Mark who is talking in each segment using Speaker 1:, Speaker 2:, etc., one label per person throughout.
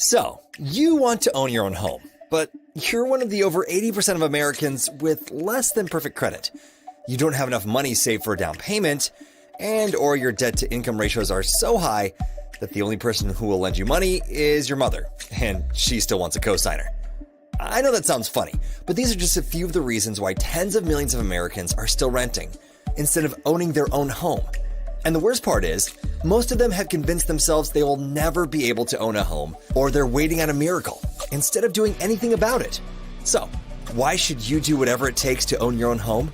Speaker 1: So, you want to own your own home, but you're one of the over 80% of Americans with less than perfect credit. You don't have enough money saved for a down payment, and or your debt-to-income ratios are so high that the only person who will lend you money is your mother, and she still wants a cosigner. I know that sounds funny, but these are just a few of the reasons why tens of millions of Americans are still renting, instead of owning their own home. And the worst part is, most of them have convinced themselves they will never be able to own a home, or they're waiting on a miracle, instead of doing anything about it. So, why should you do whatever it takes to own your own home?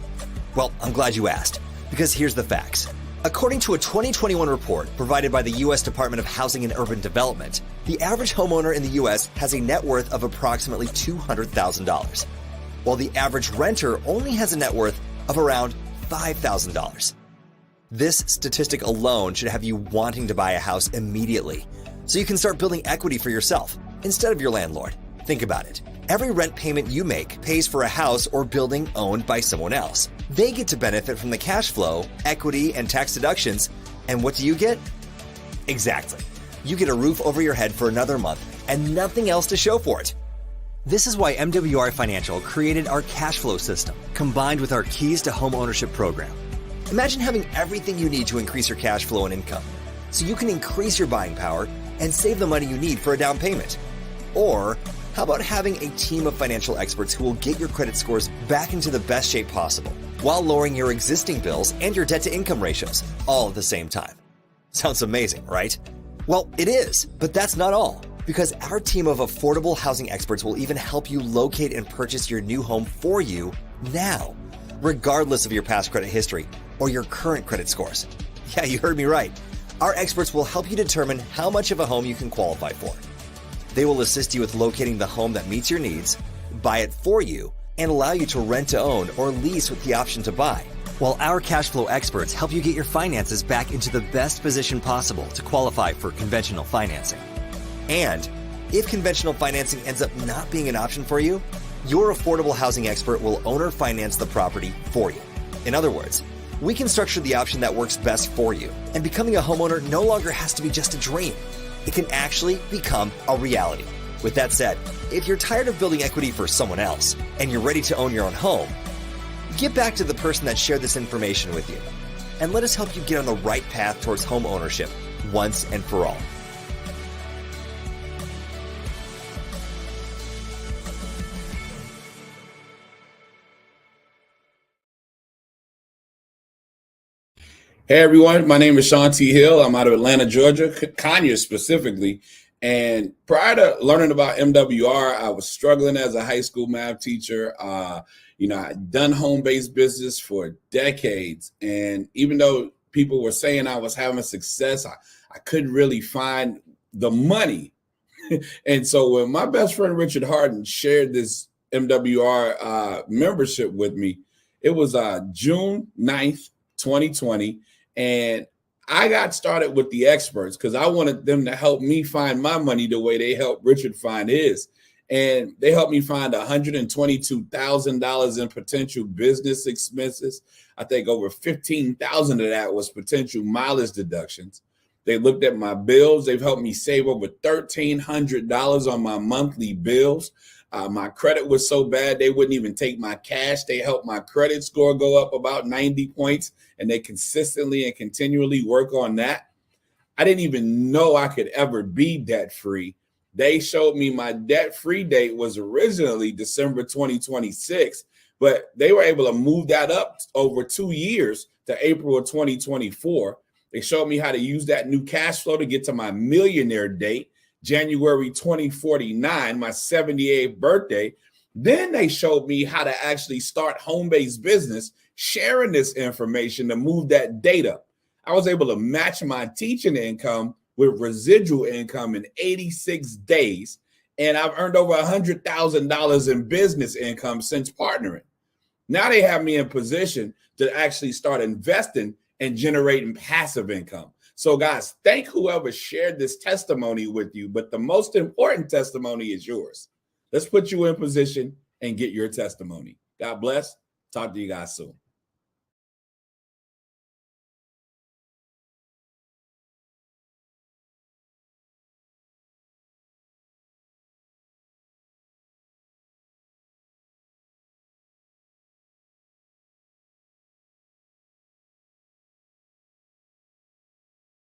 Speaker 1: Well, I'm glad you asked, because here's the facts. According to a 2021 report provided by the U.S. Department of Housing and Urban Development, the average homeowner in the U.S. has a net worth of approximately $200,000, while the average renter only has a net worth of around $5,000. This statistic alone should have you wanting to buy a house immediately, so you can start building equity for yourself instead of your landlord. Think about it. Every rent payment you make pays for a house or building owned by someone else. They get to benefit from the cash flow, equity, and tax deductions. And what do you get? Exactly. You get a roof over your head for another month and nothing else to show for it. This is why MWR Financial created our Cashflow system, combined with our Keys to Home Ownership program. Imagine having everything you need to increase your cash flow and income, so you can increase your buying power and save the money you need for a down payment. Or, how about having a team of financial experts who will get your credit scores back into the best shape possible, while lowering your existing bills and your debt-to-income ratios, all at the same time? Sounds amazing, right? Well, it is, but that's not all, because our team of affordable housing experts will even help you locate and purchase your new home for you now, regardless of your past credit history or your current credit scores. Yeah, you heard me right. Our experts will help you determine how much of a home you can qualify for. They will assist you with locating the home that meets your needs, buy it for you, and allow you to rent to own or lease with the option to buy, while our cash flow experts help you get your finances back into the best position possible to qualify for conventional financing. And if conventional financing ends up not being an option for you, your affordable housing expert will owner finance the property for you. In other words, we can structure the option that works best for you, and becoming a homeowner no longer has to be just a dream. It can actually become a reality. With that said, if you're tired of building equity for someone else and you're ready to own your own home, get back to the person that shared this information with you, and let us help you get on the right path towards home ownership once and for all.
Speaker 2: Hey everyone, my name is Sean T. Hill. I'm out of Atlanta, Georgia, Conyers specifically. And prior to learning about MWR, I was struggling as a high school math teacher. I'd done home-based business for decades. And even though people were saying I was having success, I couldn't really find the money. And so when my best friend Richard Harden shared this MWR membership with me, it was June 9th, 2020. And I got started with the experts because I wanted them to help me find my money the way they helped Richard find his. And they helped me find $122,000 in potential business expenses. I think over $15,000 of that was potential mileage deductions. They looked at my bills. They've helped me save over $1,300 on my monthly bills. My credit was so bad, they wouldn't even take my cash. They helped my credit score go up about 90 points, and they consistently and continually work on that. I didn't even know I could ever be debt-free. They showed me my debt-free date was originally December 2026, but they were able to move that up over 2 years to April of 2024. They showed me how to use that new cash flow to get to my millionaire date, January 2049, my 78th birthday. Then they showed me how to actually start home-based business, sharing this information to move that date up. I was able to match my teaching income with residual income in 86 days, and I've earned over $100,000 in business income since partnering. Now they have me in position to actually start investing and generating passive income. So guys, thank whoever shared this testimony with you, but the most important testimony is yours. Let's put you in position and get your testimony. God bless. Talk to you guys soon.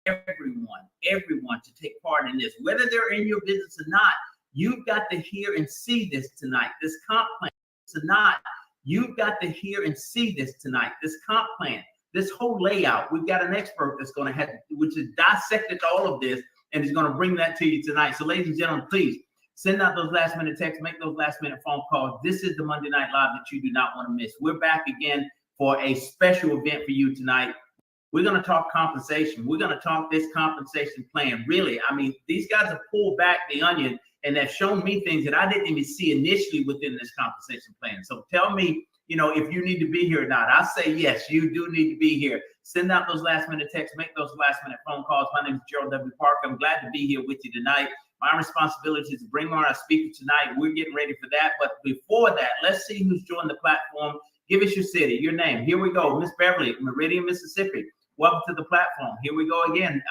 Speaker 3: everyone to take part in this, whether they're in your business or not. You've got to hear and see this tonight. This comp plan tonight. You've got to hear and see this tonight. This comp plan, this whole layout. We've got an expert that's going to have, which has dissected all of this, and is going to bring that to you tonight. So, ladies and gentlemen, please send out those last minute texts, make those last minute phone calls. This is the Monday Night Live that you do not want to miss. We're back again for a special event for you tonight. We're going to talk compensation. We're going to talk this compensation plan. Really, I mean, these guys have pulled back the onion and have shown me things that I didn't even see initially within this compensation plan. So tell me, if you need to be here or not. I say yes, you do need to be here. Send out those last minute texts, make those last minute phone calls. My name is Gerald W. Parker. I'm glad to be here with you tonight. My responsibility is to bring on our speaker tonight. We're getting ready for that. But before that, let's see who's joined the platform. Give us your city, your name. Here we go. Miss Beverly, Meridian, Mississippi. Welcome to the platform. Here we go again.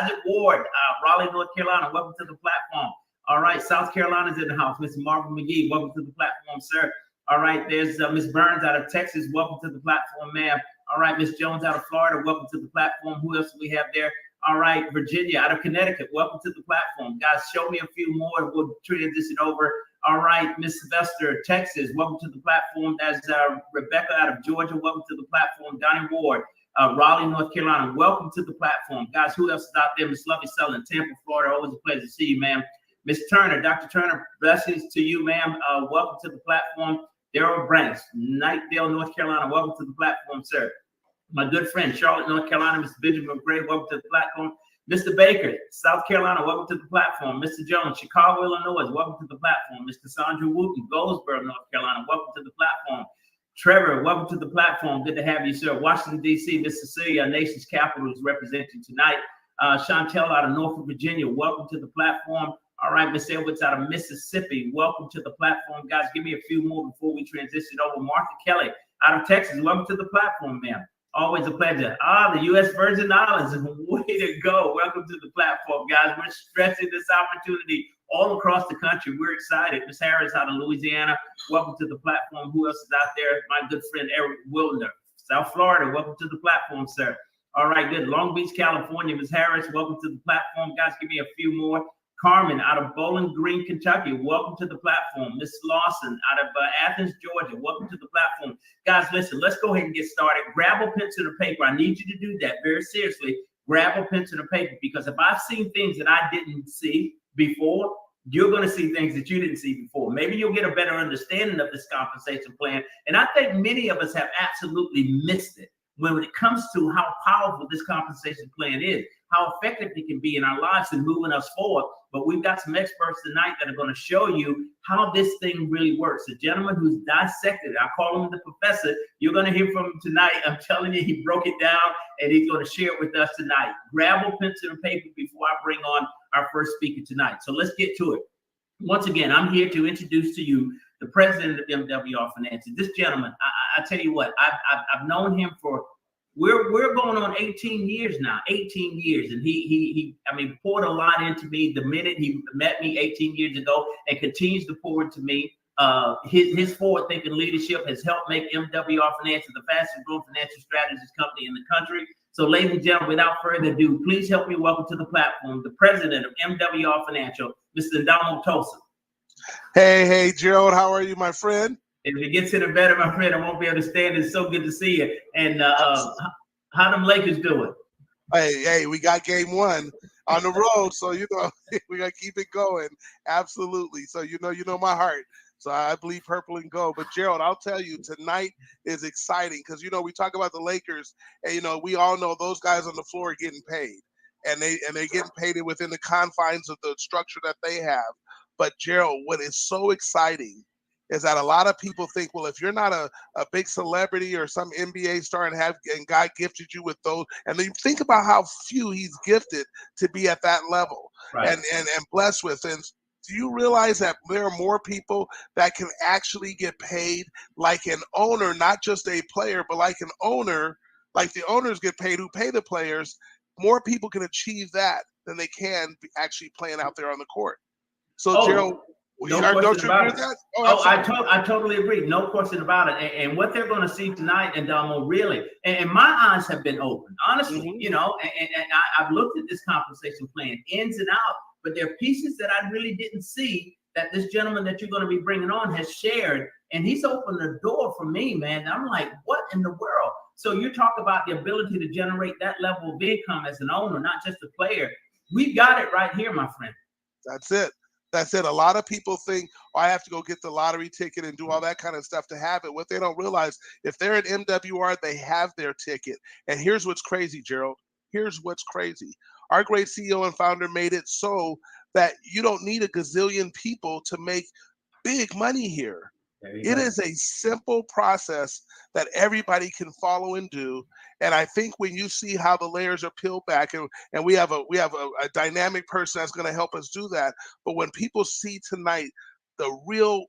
Speaker 3: Isaac Ward, Raleigh, North Carolina. Welcome to the platform. All right, South Carolina's in the house. Miss Marvin McGee, welcome to the platform, sir. All right, there's Miss Burns out of Texas. Welcome to the platform, ma'am. All right, Miss Jones out of Florida. Welcome to the platform. Who else do we have there? All right, Virginia out of Connecticut. Welcome to the platform. Guys, show me a few more and we'll transition over. All right, Miss Sylvester, Texas. Welcome to the platform. That's Rebecca out of Georgia. Welcome to the platform. Donnie Ward, Raleigh, North Carolina. Welcome to the platform. Guys, who else is out there? Miss Lovey Sullivan, Tampa, Florida. Always a pleasure to see you, ma'am. Miss Turner, Dr. Turner, blessings to you, ma'am. Welcome to the platform. Daryl Branks, Knightdale, North Carolina. Welcome to the platform, sir. My good friend, Charlotte, North Carolina. Mr. Benjamin Gray, welcome to the platform. Mr. Baker, South Carolina, welcome to the platform. Mr. Jones, Chicago, Illinois, welcome to the platform. Ms. Cassandra Wooten, Goldsboro, North Carolina, welcome to the platform. Trevor, welcome to the platform. Good to have you, sir. Washington, D.C., Miss Cecilia, our nation's capital, is representing tonight. Chantel out of Norfolk, Virginia, welcome to the platform. All right, Miss Edwards out of Mississippi, welcome to the platform. Guys, give me a few more before we transition over. Martha Kelly out of Texas, welcome to the platform, ma'am. Always a pleasure. The U.S. Virgin Islands, way to go. Welcome to the platform, guys. We're stressing this opportunity all across the country. We're excited. Miss Harris out of Louisiana, welcome to the platform. Who else is out there? My good friend, Eric Wilder, South Florida, welcome to the platform, sir. All right, good. Long Beach, California, Miss Harris, welcome to the platform. Guys, give me a few more. Carmen out of Bowling Green, Kentucky, welcome to the platform. Miss Lawson out of Athens, Georgia, welcome to the platform. Guys, listen, let's go ahead and get started. Grab a pencil and paper. I need you to do that very seriously. Grab a pencil and paper, because if I've seen things that I didn't see before, you're going to see things that you didn't see before. Maybe you'll get a better understanding of this compensation plan. And I think many of us have absolutely missed it when it comes to how powerful this compensation plan is, how effective it can be in our lives and moving us forward. But we've got some experts tonight that are going to show you how this thing really works. A gentleman who's dissected it. I call him the professor. You're going to hear from him tonight. I'm telling you, he broke it down and he's going to share it with us tonight. Grab a pencil and paper before I bring on our first speaker tonight. So let's get to it. Once again, I'm here to introduce to you the president of MWR Financial. This gentleman, I tell you what, I've known him for, we're going on 18 years now, 18 years. And he poured a lot into me the minute he met me 18 years ago, and continues to pour into me. His forward-thinking leadership has helped make MWR Financial the fastest growing financial strategies company in the country. So, ladies and gentlemen, without further ado, please help me welcome to the platform the president of MWR Financial, Mr. Andamo Tolson.
Speaker 4: Hey, Gerald, how are you, my friend?
Speaker 3: If it gets any better, my friend, I won't be able to stand it. It's so good to see you. And how them Lakers doing?
Speaker 4: Hey, we got game one on the road, so we gotta keep it going. Absolutely. So you know my heart. So I believe purple and gold. But Gerald, I'll tell you, tonight is exciting because we talk about the Lakers, and we all know those guys on the floor are getting paid, and they're getting paid within the confines of the structure that they have. But Gerald, what is so exciting is that a lot of people think, well, if you're not a big celebrity or some NBA star and God gifted you with those, and then think about how few he's gifted to be at that level, right, and blessed with. And do you realize that there are more people that can actually get paid like an owner, not just a player, but like an owner, like the owners get paid who pay the players? More people can achieve that than they can actually playing out there on the court. So, Gerald,
Speaker 3: No
Speaker 4: Don't
Speaker 3: question
Speaker 4: you agree
Speaker 3: about
Speaker 4: with
Speaker 3: it.
Speaker 4: that?
Speaker 3: Oh,
Speaker 4: Absolutely.
Speaker 3: I totally agree. No question about it. And what they're going to see tonight, Andamo, really, and my eyes have been opened, honestly,
Speaker 4: Mhm.
Speaker 3: you know, and I've looked at this compensation plan ins and out, but there are pieces that I really didn't see that this gentleman that you're going to be bringing on has shared. And he's opened the door for me, man. And I'm like, what in the world? So you talk about the ability to generate that level of income as an owner, not just a player. We got it right here, my friend.
Speaker 4: That's it. That's it. A lot of people think, oh, I have to go get the lottery ticket and do all that kind of stuff to have it. What they don't realize, if they're at MWR, they have their ticket. And here's what's crazy, Gerald. Here's what's crazy. Our great CEO and founder made it so that you don't need a gazillion people to make big money here. It is a simple process that everybody can follow and do. And I think when you see how the layers are peeled back, and we have a dynamic person that's going to help us do that. But when people see tonight the real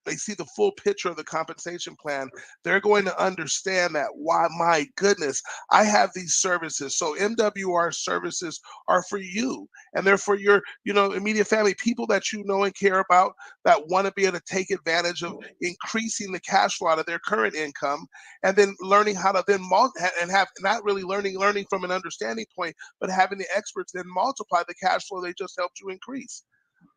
Speaker 4: they see the full picture of the compensation plan, they're going to understand that, why, my goodness, I have these services. So MWR services are for you, and they're for your, immediate family, people that you know and care about, that want to be able to take advantage of increasing the cash flow out of their current income, and then learning how to then and have not really learning from an understanding point, but having the experts then multiply the cash flow they just helped you increase.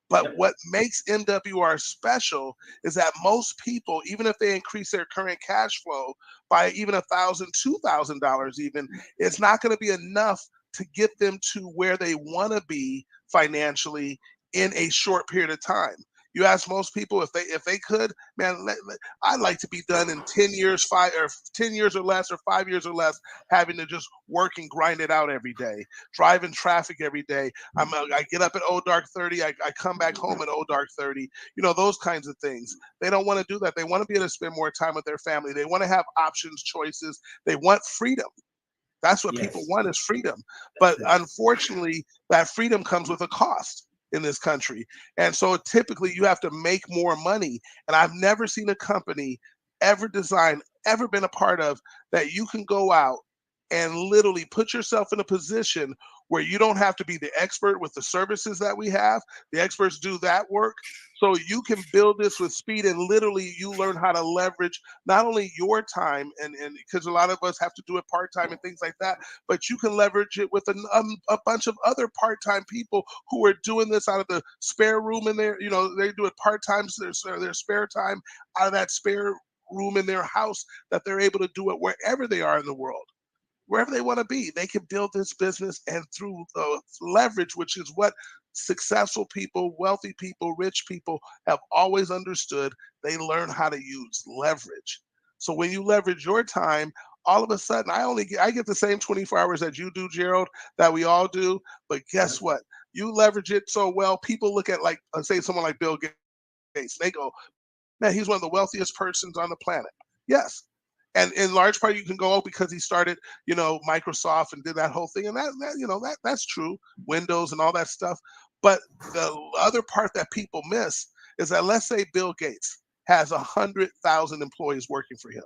Speaker 4: But what makes MWR special is that most people, even if they increase their current cash flow by even $1,000, $2,000 even, it's not going to be enough to get them to where they want to be financially in a short period of time. You ask most people if they could, man, I'd like to be done in 10 years, 10 years or less, or 5 years or less, having to just work and grind it out every day, driving traffic every day. I get up at old dark 30. I come back home at old dark 30. Those kinds of things. They don't want to do that. They want to be able to spend more time with their family. They want to have options, choices. They want freedom. That's what people want, is freedom. But unfortunately, that freedom comes with a cost in this country. And so typically you have to make more money. And I've never seen a company ever been a part of, that you can go out and literally put yourself in a position where you don't have to be the expert with the services that we have. The experts do that work. So you can build this with speed, and literally you learn how to leverage not only your time, and because a lot of us have to do it part-time and things like that, but you can leverage it with a bunch of other part-time people who are doing this out of the spare room in there. They do it part-time, so their spare time out of that spare room in their house, that they're able to do it wherever they are in the world. Wherever they want to be, they can build this business, and through the leverage, which is what successful people, wealthy people, rich people have always understood, they learn how to use leverage. So when you leverage your time, all of a sudden, I get the same 24 hours that you do, Gerald, that we all do. But guess what? You leverage it so well, people look at, like, say someone like Bill Gates, they go, man, he's one of the wealthiest persons on the planet. Yes. And in large part, you can go, oh, because he started, Microsoft and did that whole thing, and that's true, Windows and all that stuff. But the other part that people miss is that, let's say Bill Gates has 100,000 employees working for him,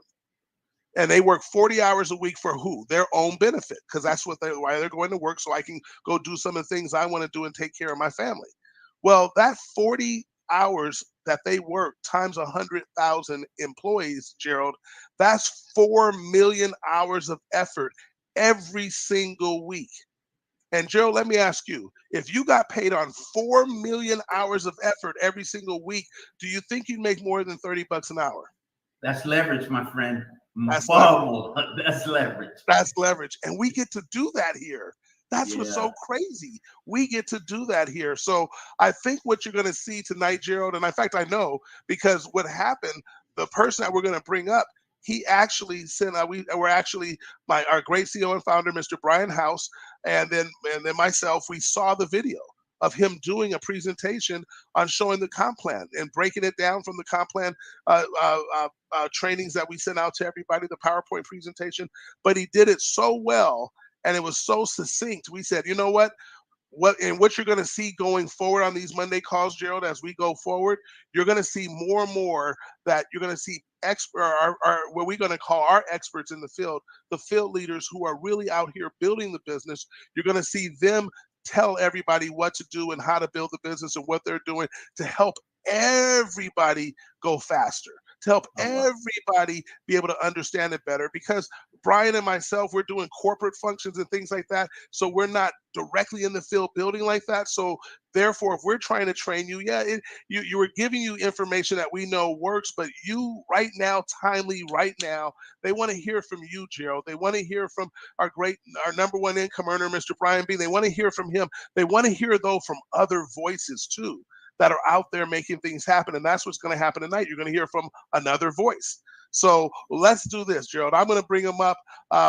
Speaker 4: and they work 40 hours a week for who? Their own benefit, because that's why they're going to work, so I can go do some of the things I want to do and take care of my family. Well, that 40 hours that they work times 100,000 employees, Gerald, that's 4 million hours of effort every single week. And Gerald, let me ask you, if you got paid on 4 million hours of effort every single week, do you think you'd make more than $30 an hour?
Speaker 3: That's leverage, my friend.
Speaker 4: That's leverage.
Speaker 3: That's leverage.
Speaker 4: That's leverage. And we get to do that here. That's what's so crazy. We get to do that here. So I think what you're going to see tonight, Gerald, and in fact, I know, because what happened, the person that we're going to bring up, he actually sent, we're actually, our great CEO and founder, Mr. Brian House, and then myself, we saw the video of him doing a presentation on showing the comp plan and breaking it down from the comp plan trainings that we sent out to everybody, the PowerPoint presentation. But he did it so well, and it was so succinct. We said, you know what you're going to see going forward on these Monday calls, Gerald, as we go forward, you're going to see more and more that you're going to see what we're going to call our experts in the field leaders who are really out here building the business. You're going to see them tell everybody what to do and how to build the business and what they're doing to help everybody go faster, to help everybody be able to understand it better. Because Brian and myself, we're doing corporate functions and things like that. So we're not directly in the field building like that. So therefore, if we're trying to train you, you were giving you information that we know works, but you right now, timely right now, they want to hear from you, Gerald. They want to hear from our number one income earner, Mr. Brian B. They want to hear from him. They want to hear, though, from other voices too that are out there making things happen. And that's what's going to happen tonight. You're going to hear from another voice. So let's do this, Gerald. I'm going to bring him up.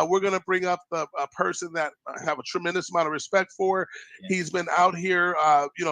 Speaker 4: We're going to bring up a person that I have a tremendous amount of respect for. Yeah. He's been out here,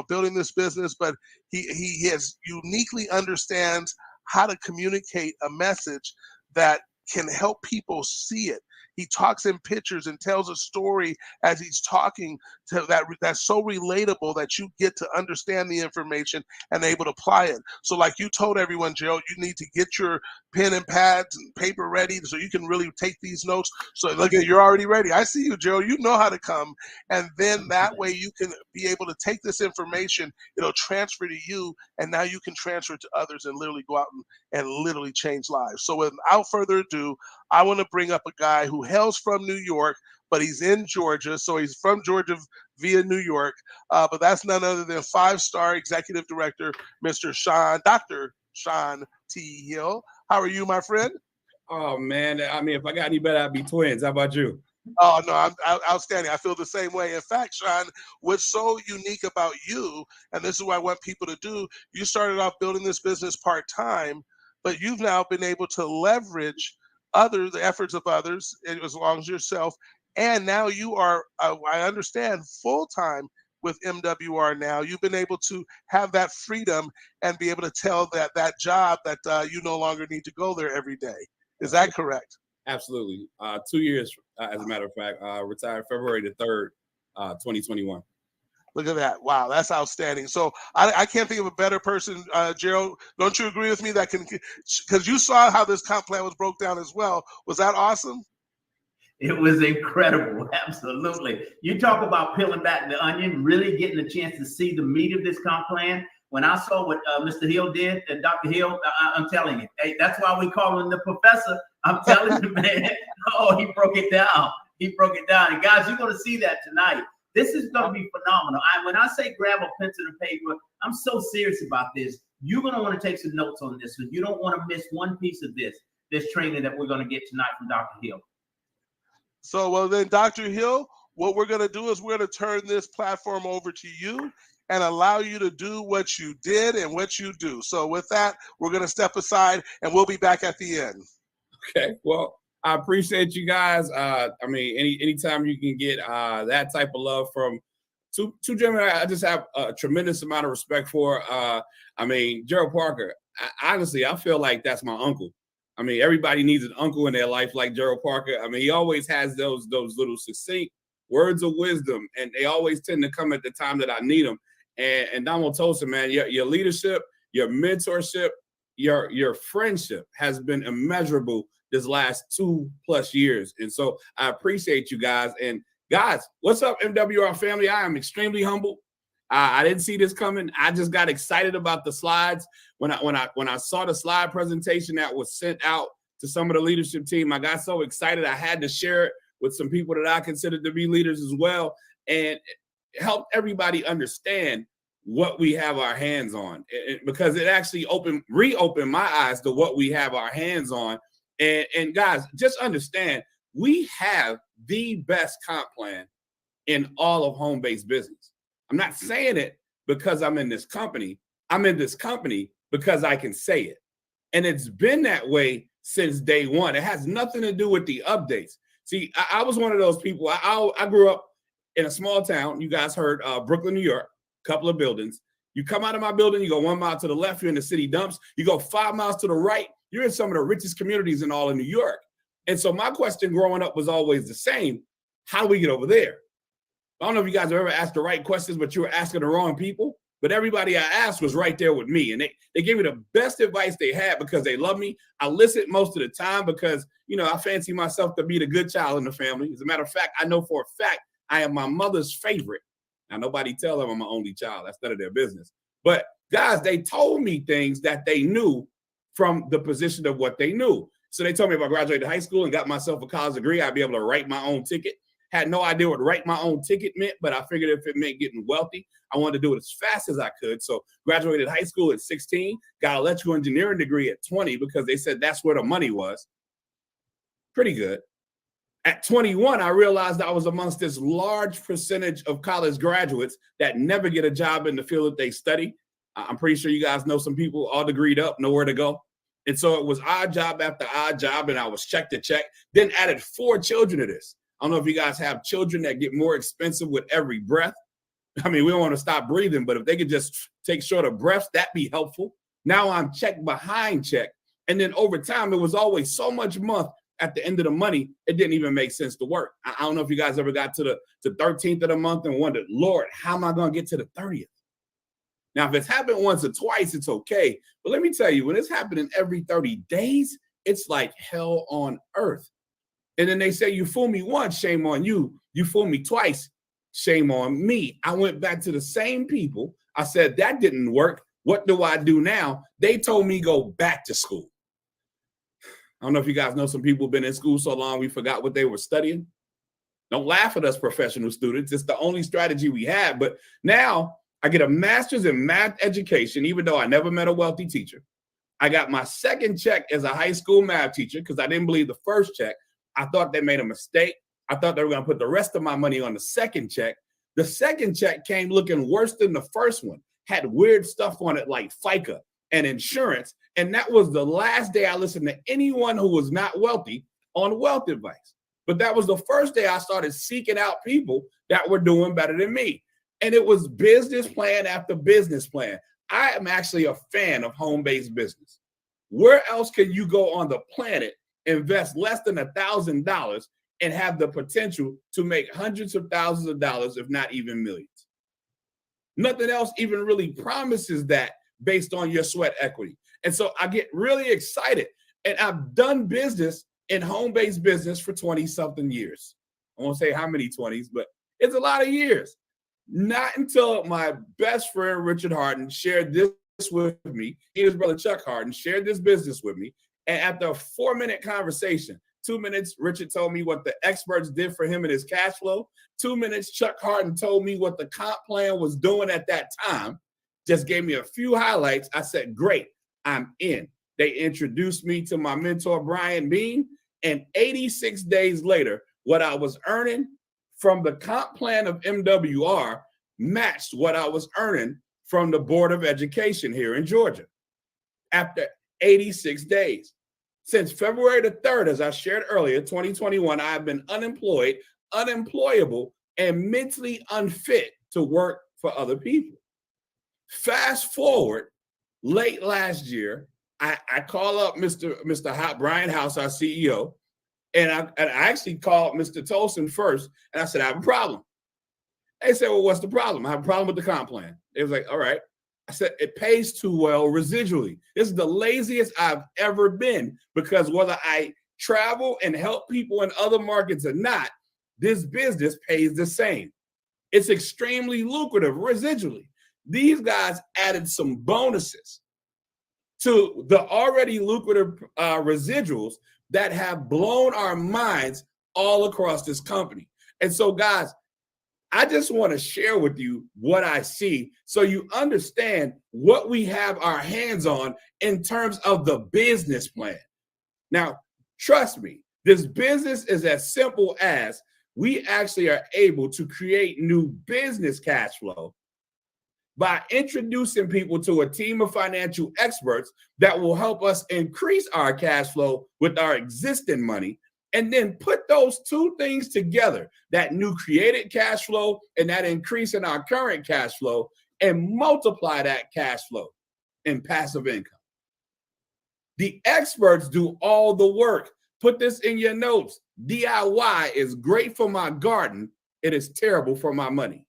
Speaker 4: building this business, but he has uniquely understands how to communicate a message that can help people see it. He talks in pictures and tells a story as he's talking to that's so relatable that you get to understand the information and able to apply it. So like you told everyone, Gerald, you need to get your pen and pads and paper ready so you can really take these notes. So look at, you're already ready. I see you, Gerald. You know how to come. And then that way you can be able to take this information, it'll transfer to you, and now you can transfer it to others and literally go out and literally change lives. So without further ado, I want to bring up a guy who hails from New York, but he's in Georgia. So he's from Georgia via New York. But that's none other than 5-star executive director, Dr. Sean T. Hill. How are you, my friend?
Speaker 2: Oh, man. I mean, if I got any better, I'd be twins. How about you?
Speaker 4: Oh, no, I'm outstanding. I feel the same way. In fact, Sean, what's so unique about you, and this is what I want people to do, you started off building this business part-time, but you've now been able to leverage the efforts of others, as long as yourself. And now you are, I understand, full-time with MWR now. You've been able to have that freedom and be able to tell that job that you no longer need to go there every day. Is that correct?
Speaker 2: Absolutely. 2 years, as a matter of fact, retired February the 3rd, 2021.
Speaker 4: Look at that. Wow, that's outstanding. So I can't think of a better person, Gerald. Don't you agree with me that can, because you saw how this comp plan was broke down as well. Was that awesome?
Speaker 3: It was incredible. Absolutely. You talk about peeling back the onion, really getting a chance to see the meat of this comp plan. When I saw what Mr. Hill did, and Dr. Hill, I'm telling you, hey, that's why we call him the professor. I'm telling you, man. Oh, he broke it down. He broke it down. And guys, you're going to see that tonight. This is going to be phenomenal. When I say grab a pencil and paper, I'm so serious about this. You're going to want to take some notes on this. So you don't want to miss one piece of this training that we're going to get tonight from Dr. Hill.
Speaker 4: So, well, then, Dr. Hill, what we're going to do is we're going to turn this platform over to you and allow you to do what you did and what you do. So with that, we're going to step aside and we'll be back at the end.
Speaker 2: Okay. Well, I appreciate you guys. I mean, anytime you can get that type of love from two gentlemen, I just have a tremendous amount of respect for. I mean, Gerald Parker, honestly, I feel like that's my uncle. I mean, everybody needs an uncle in their life like Gerald Parker. I mean, he always has those little succinct words of wisdom, and they always tend to come at the time that I need them. And Andamo Tolson, man, your leadership, your mentorship, your friendship has been immeasurable this last 2+ years. And so I appreciate you guys. And guys, what's up, MWR family? I am extremely humble. I didn't see this coming. I just got excited about the slides. When I saw the slide presentation that was sent out to some of the leadership team, I got so excited I had to share it with some people that I consider to be leaders as well, and help everybody understand what we have our hands on, because it actually reopened my eyes to what we have our hands on. And guys, just understand, we have the best comp plan in all of home-based business. I'm not saying it because I'm in this company. I'm in this company because I can say it. And it's been that way since day one. It has nothing to do with the updates. See, I was one of those people. I grew up in a small town. You guys heard Brooklyn, New York, a couple of buildings. You come out of my building, you go 1 mile to the left, you're in the city dumps. You go 5 miles to the right, you're in some of the richest communities in all of New York. And so my question growing up was always the same. How do we get over there? I don't know if you guys have ever asked the right questions, but you were asking the wrong people. But everybody I asked was right there with me. And they gave me the best advice they had because they love me. I listen most of the time because, I fancy myself to be the good child in the family. As a matter of fact, I know for a fact I am my mother's favorite. Now, nobody tell them I'm my only child. That's none of their business. But Guys, they told me things that they knew from the position of what they knew. So they told me if I graduated high school and got myself a college degree, I'd be able to write my own ticket. Had no idea what write my own ticket meant, but I figured if it meant getting wealthy, I wanted to do it as fast as I could. So graduated high school at 16, got an electrical engineering degree at 20 because they said that's where the money was. Pretty good. At 21, I realized I was amongst this large percentage of college graduates that never get a job in the field that they study. I'm pretty sure you guys know some people all degreed up, nowhere to go. And so it was odd job after odd job, and I was check to check. Then added 4 children to this. I don't know if you guys have children that get more expensive with every breath. I mean, we don't want to stop breathing, but if they could just take shorter breaths, that'd be helpful. Now I'm check behind check. And then over time, it was always so much month at the end of the money, it didn't even make sense to work. I don't know if you guys ever got to the 13th of the month and wondered, Lord, how am I going to get to the 30th? Now, if it's happened once or twice, it's okay. But let me tell you, when it's happening every 30 days, it's like hell on earth. And then they say, you fool me once, shame on you. You fool me twice, shame on me. I went back to the same people. I said, that didn't work. What do I do now? They told me go back to school. I don't know if you guys know some people have been in school so long we forgot what they were studying. Don't laugh at us professional students. It's the only strategy we have. But now I get a master's in math education, even though I never met a wealthy teacher. I got my second check as a high school math teacher because I didn't believe the first check. I thought they made a mistake. I thought they were going to put the rest of my money on the second check. The second check came looking worse than the first one, had weird stuff on it like FICA and insurance. And that was the last day I listened to anyone who was not wealthy on wealth advice. But that was the first day I started seeking out people that were doing better than me. And it was business plan after business plan. I am actually a fan of home-based business. Where else can you go on the planet, invest less than $1,000 and have the potential to make hundreds of thousands of dollars, if not even millions? Nothing else even really promises that based on your sweat equity. And so I get really excited. And I've done business in home-based business for 20-something years. I won't say how many 20s, but it's a lot of years. Not until my best friend, Richard Harden, shared this with me. He and his brother, Chuck Harden, shared this business with me. And after a 4-minute conversation, 2 minutes, Richard told me what the experts did for him in his cash flow. 2 minutes, Chuck Harden told me what the comp plan was doing at that time. Just gave me a few highlights. I said, great, I'm in. They introduced me to my mentor, Brian Bean. And 86 days later, what I was earning from the comp plan of MWR matched what I was earning from the Board of Education here in Georgia after 86 days. Since February the 3rd, as I shared earlier, 2021, I have been unemployed, unemployable, and mentally unfit to work for other people. Fast forward, late last year, I call up Mr. Brian House, our CEO, and I actually called Mr. Tolson first, and I said, I have a problem. They said, well, what's the problem? I have a problem with the comp plan. They was like, all right. I said, it pays too well residually. This is the laziest I've ever been because whether I travel and help people in other markets or not, this business pays the same. It's extremely lucrative residually. These guys added some bonuses to the already lucrative residuals that have blown our minds all across this company. And so, guys, I just want to share with you what I see so you understand what we have our hands on in terms of the business plan. Now, trust me, this business is as simple as we actually are able to create new business cash flow by introducing people to a team of financial experts that will help us increase our cash flow with our existing money, and then put those two things together, that new created cash flow and that increase in our current cash flow, and multiply that cash flow in passive income. The experts do all the work. Put this in your notes. DIY is great for my garden. It is terrible for my money.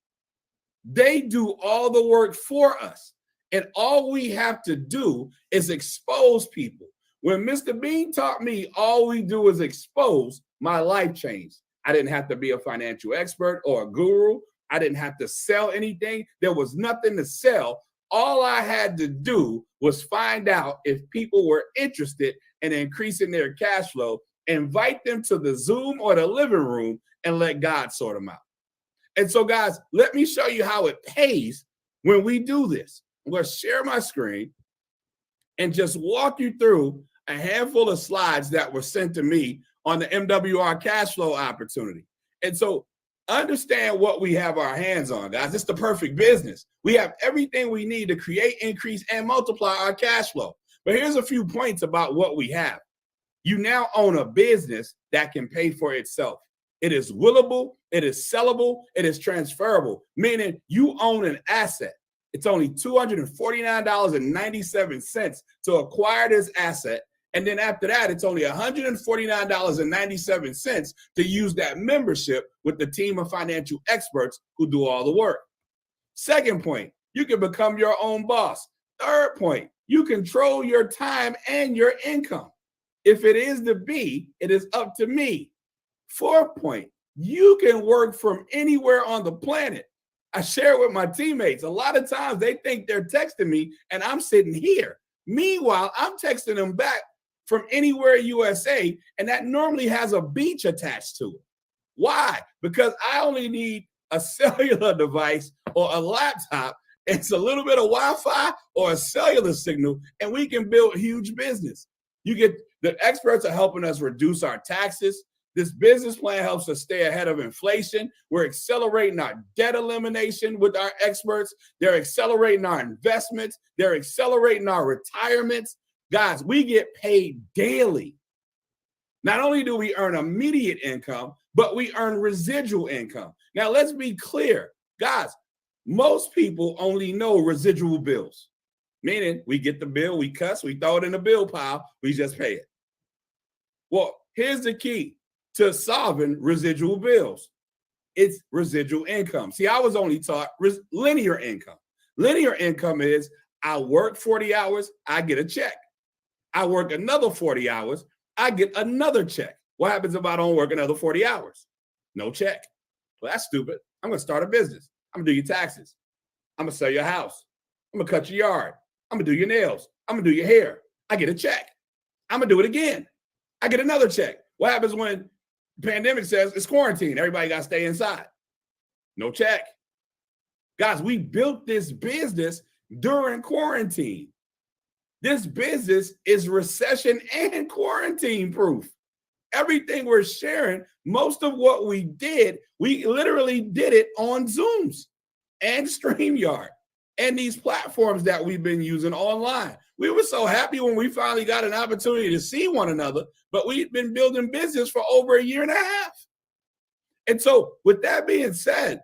Speaker 2: They do all the work for us. And all we have to do is expose people. When Mr. Bean taught me all we do is expose, my life changed. I didn't have to be a financial expert or a guru. I didn't have to sell anything. There was nothing to sell. all I had to do was find out if people were interested in increasing their cash flow, invite them to the Zoom or the living room, and let God sort them out. And so, guys, let me show you how it pays when we do this. I'm going to share my screen and just walk you through a handful of slides that were sent to me on the MWR cash flow opportunity. And so understand what we have our hands on, guys. It's the perfect business. We have everything we need to create, increase, and multiply our cash flow. But here's a few points about what we have. You now own a business that can pay for itself. It is willable, it is sellable, it is transferable, meaning you own an asset. It's only $249.97 to acquire this asset. And then after that, it's only $149.97 to use that membership with the team of financial experts who do all the work. Second point, you can become your own boss. Third point, you control your time and your income. If it is to be, it is up to me. Fourth point, you can work from anywhere on the planet. I share with my teammates. A lot of times they think they're texting me and I'm sitting here. Meanwhile, I'm texting them back from anywhere USA, and that normally has a beach attached to it. Why? Because I only need a cellular device or a laptop. It's a little bit of Wi-Fi or a cellular signal, and we can build huge business. You get the experts are helping us reduce our taxes. This business plan helps us stay ahead of inflation. We're accelerating our debt elimination with our experts. They're accelerating our investments. They're accelerating our retirements. Guys, we get paid daily. Not only do we earn immediate income, but we earn residual income. Now, let's be clear. Guys, most people only know residual bills, meaning we get the bill, we cuss, we throw it in the bill pile, we just pay it. Well, here's the key to solving residual bills. It's residual income. See, I was only taught linear income. Linear income is I work 40 hours, I get a check. I work another 40 hours, I get another check. What happens if I don't work another 40 hours? No check. Well, that's stupid. I'm going to start a business. I'm going to do your taxes. I'm going to sell your house. I'm going to cut your yard. I'm going to do your nails. I'm going to do your hair. I get a check. I'm going to do it again. I get another check. What happens when the pandemic says it's quarantine? Everybody got to stay inside. No check. Guys, we built this business during quarantine. This business is recession and quarantine proof. Everything we're sharing, most of what we did, we literally did it on Zooms and StreamYard and these platforms that we've been using online. We were so happy when we finally got an opportunity to see one another, but we've been building business for over a year and a half. And so with that being said,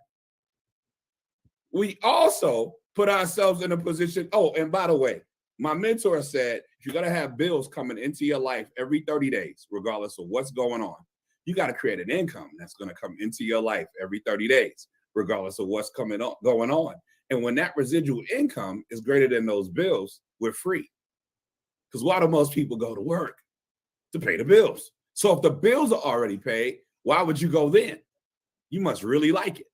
Speaker 2: we also put ourselves in a position. Oh, and by the way, my mentor said, if you're going to have bills coming into your life every 30 days, regardless of what's going on, you got to create an income that's going to come into your life every 30 days, regardless of what's going on. And when that residual income is greater than those bills, we're free. Because why do most people go to work? To pay the bills. So if the bills are already paid, why would you go then? You must really like it.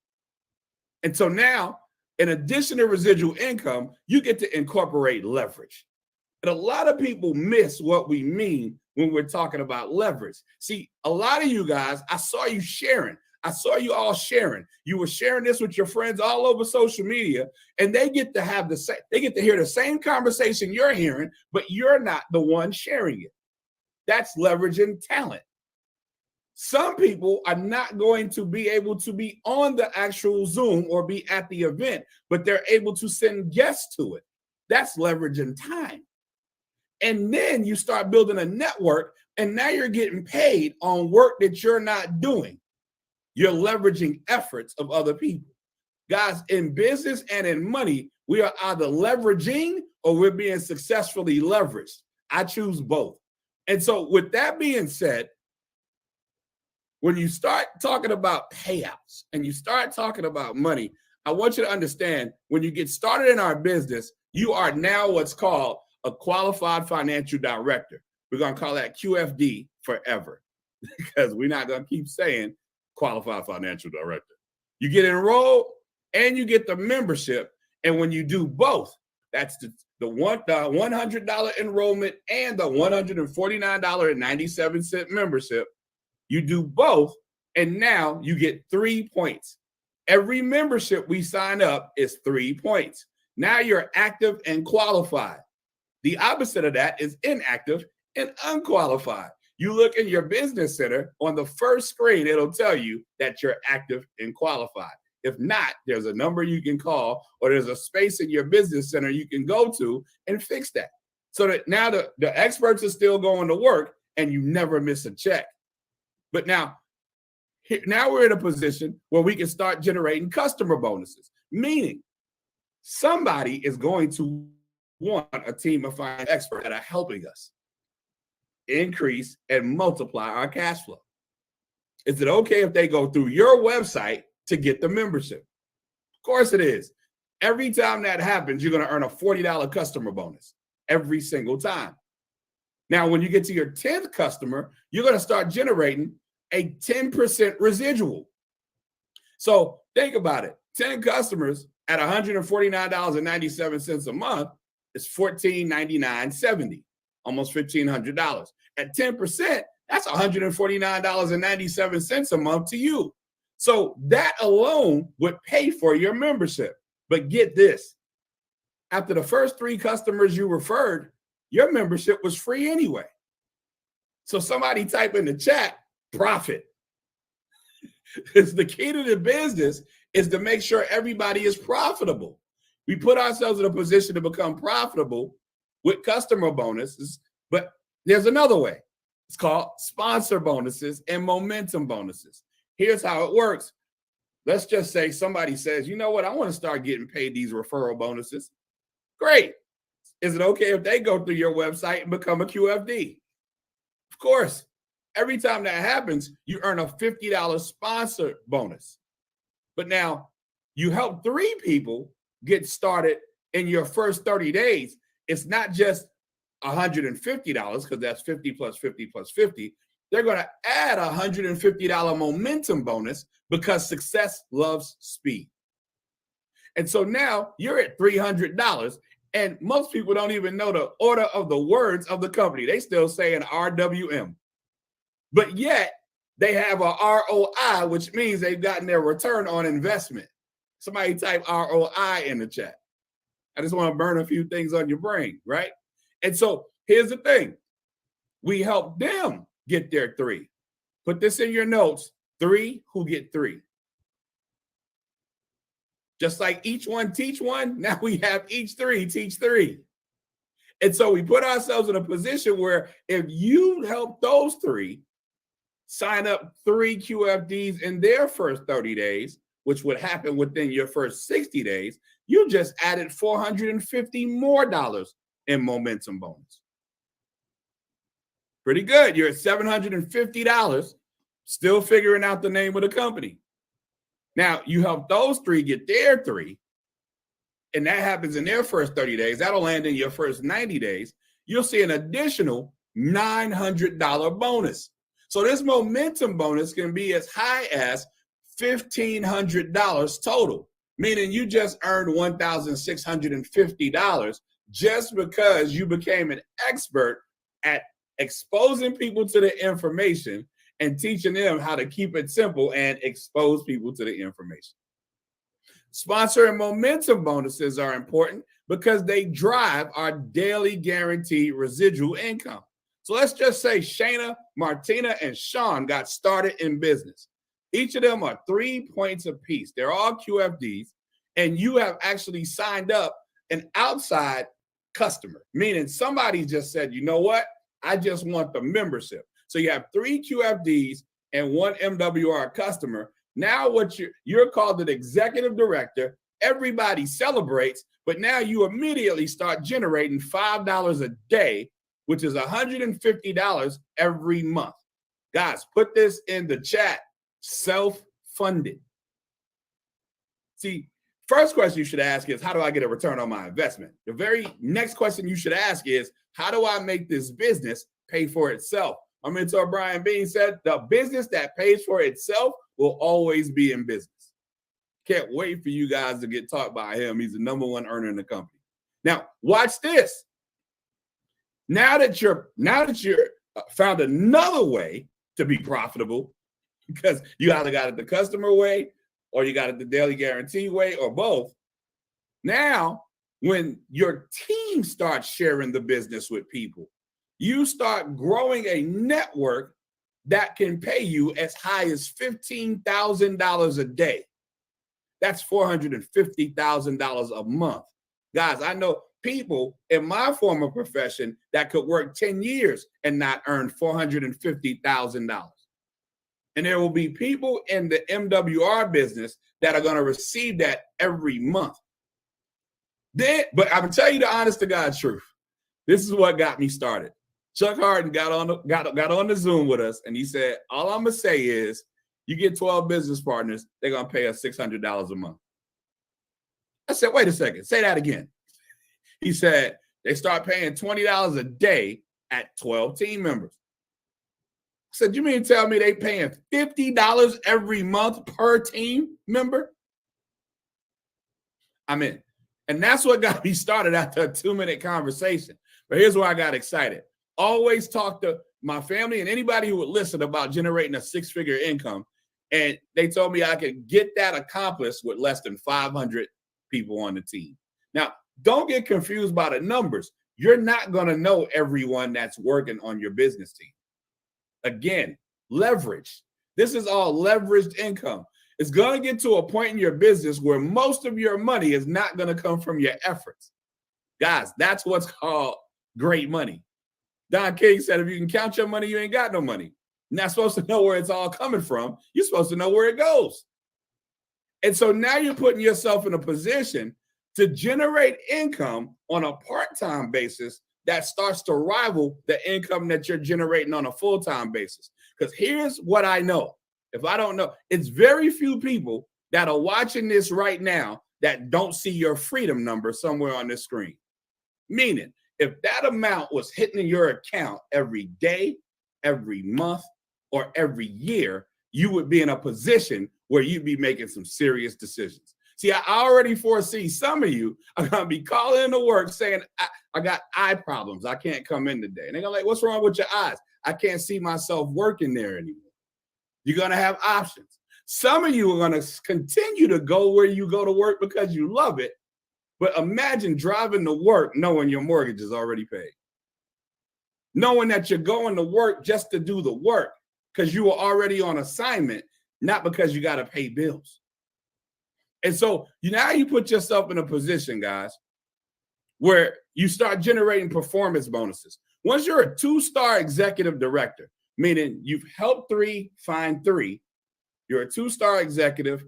Speaker 2: And so now, in addition to residual income, you get to incorporate leverage. And a lot of people miss what we mean when we're talking about leverage. See, a lot of you guys, I saw you sharing. I saw you all sharing. You were sharing this with your friends all over social media, and they get to have they get to hear the same conversation you're hearing, but you're not the one sharing it. That's leveraging talent. Some people are not going to be able to be on the actual Zoom or be at the event, but they're able to send guests to it. That's leveraging time. And then you start building a network, and now you're getting paid on work that you're not doing. You're leveraging efforts of other people. Guys, in business and in money, we are either leveraging or we're being successfully leveraged. I choose both. And so with that being said, when you start talking about payouts and you start talking about money, I want you to understand when you get started in our business, you are now what's called a qualified financial director. We're going to call that QFD forever because we're not going to keep saying qualified financial director. You get enrolled and you get the membership. And when you do both, That's the $100 enrollment and the $149.97 membership. You do both, and now you get 3 points. Every membership we sign up is 3 points. Now you're active and qualified. The opposite of that is inactive and unqualified. You look in your business center on the first screen, it'll tell you that you're active and qualified. If not, there's a number you can call, or there's a space in your business center you can go to and fix that. So that now the experts are still going to work and you never miss a check. But now we're in a position where we can start generating customer bonuses, meaning somebody is going to want a team of finance experts that are helping us increase and multiply our cash flow. Is it okay if they go through your website to get the membership? Of course it is. Every time that happens, you're going to earn a $40 customer bonus every single time. Now, when you get to your 10th customer, you're going to start generating a 10% residual. So think about it. 10 customers at $149.97 a month is $1,499.70, almost $1,500. At 10%, that's $149.97 a month to you. So that alone would pay for your membership. But get this, after the first 3 customers you referred, your membership was free anyway. So somebody type in the chat, profit. It's the key to the business is to make sure everybody is profitable. We put ourselves in a position to become profitable with customer bonuses, but there's another way. It's called sponsor bonuses and momentum bonuses. Here's how it works. Let's just say somebody says, you know what, I want to start getting paid these referral bonuses. Great. Is it okay if they go through your website and become a QFD? Of course. Every time that happens, you earn a $50 sponsor bonus. But now you help 3 people get started in your first 30 days. It's not just $150 because that's 50 plus 50 plus 50. They're going to add a $150 momentum bonus because success loves speed. And so now you're at $300, and most people don't even know the order of the words of the company. They still say an RWM. But yet they have a ROI, which means they've gotten their return on investment. Somebody type ROI in the chat. I just want to burn a few things on your brain, right? And so here's the thing. We help them get their 3. Put this in your notes. 3 who get 3. Just like each one teach one, now we have each 3 teach 3. And so we put ourselves in a position where if you help those 3 sign up 3 QFDs in their first 30 days, which would happen within your first 60 days, you just added $450 more in momentum bonus. Pretty good. You're at $750, still figuring out the name of the company. Now, you help those 3 get their 3, and that happens in their first 30 days. That'll land in your first 90 days. You'll see an additional $900 bonus. So this momentum bonus can be as high as $1,500 total, meaning you just earned $1,650 just because you became an expert at exposing people to the information and teaching them how to keep it simple and expose people to the information. Sponsor and momentum bonuses are important because they drive our daily guaranteed residual income. So let's just say Shayna, Martina, and Sean got started in business. Each of them are 3 points apiece. They're all QFDs, and you have actually signed up an outside customer, meaning somebody just said, you know what? I just want the membership. So you have 3 QFDs and 1 MWR customer. Now what you're called an executive director. Everybody celebrates, but now you immediately start generating $5 a day, which is $150 every month. Guys, put this in the chat. Self-funded. See, first question you should ask is, how do I get a return on my investment? The very next question you should ask is, how do I make this business pay for itself? My mentor, Brian Bean, said, the business that pays for itself will always be in business. Can't wait for you guys to get taught by him. He's the #1 earner in the company. Now, watch this. Now that you're found another way to be profitable, because you either got it the customer way or you got it the daily guarantee way or both. Now, when your team starts sharing the business with people, you start growing a network that can pay you as high as $15,000 a day. That's $450,000 a month. Guys, I know people in my former profession that could work 10 years and not earn $450,000. And there will be people in the MWR business that are going to receive that every month. But I'm going to tell you the honest to God truth. This is what got me started. Chuck Harden got on the Zoom with us, and he said, all I'm going to say is, you get 12 business partners, they're going to pay us $600 a month. I said, wait a second, say that again. He said, they start paying $20 a day at 12 team members. I said, you mean to tell me they paying $50 every month per team member? I'm in. And that's what got me started after a 2-minute conversation. But here's where I got excited. Always talk to my family and anybody who would listen about generating a 6-figure income. And they told me I could get that accomplished with less than 500 people on the team. Now, don't get confused by the numbers. You're not going to know everyone that's working on your business team. Again, leverage. This is all leveraged income. It's going to get to a point in your business where most of your money is not going to come from your efforts. Guys, that's what's called great money. Don King said, if you can count your money, you ain't got no money. You're not supposed to know where it's all coming from. You're supposed to know where it goes. And so now you're putting yourself in a position to generate income on a part-time basis that starts to rival the income that you're generating on a full-time basis. Because here's what I know. If I don't know, it's very few people that are watching this right now that don't see your freedom number somewhere on the screen. Meaning, if that amount was hitting your account every day, every month, or every year, you would be in a position where you'd be making some serious decisions. See, I already foresee some of you are going to be calling into work saying, I got eye problems. I can't come in today. And they're going to be like, what's wrong with your eyes? I can't see myself working there anymore. You're going to have options. Some of you are going to continue to go where you go to work because you love it. But imagine driving to work knowing your mortgage is already paid. Knowing that you're going to work just to do the work because you were already on assignment, not because you got to pay bills. And so now you put yourself in a position, guys, where you start generating performance bonuses. Once you're a 2-star executive director, meaning you've helped 3 find 3, you're a 2-star executive.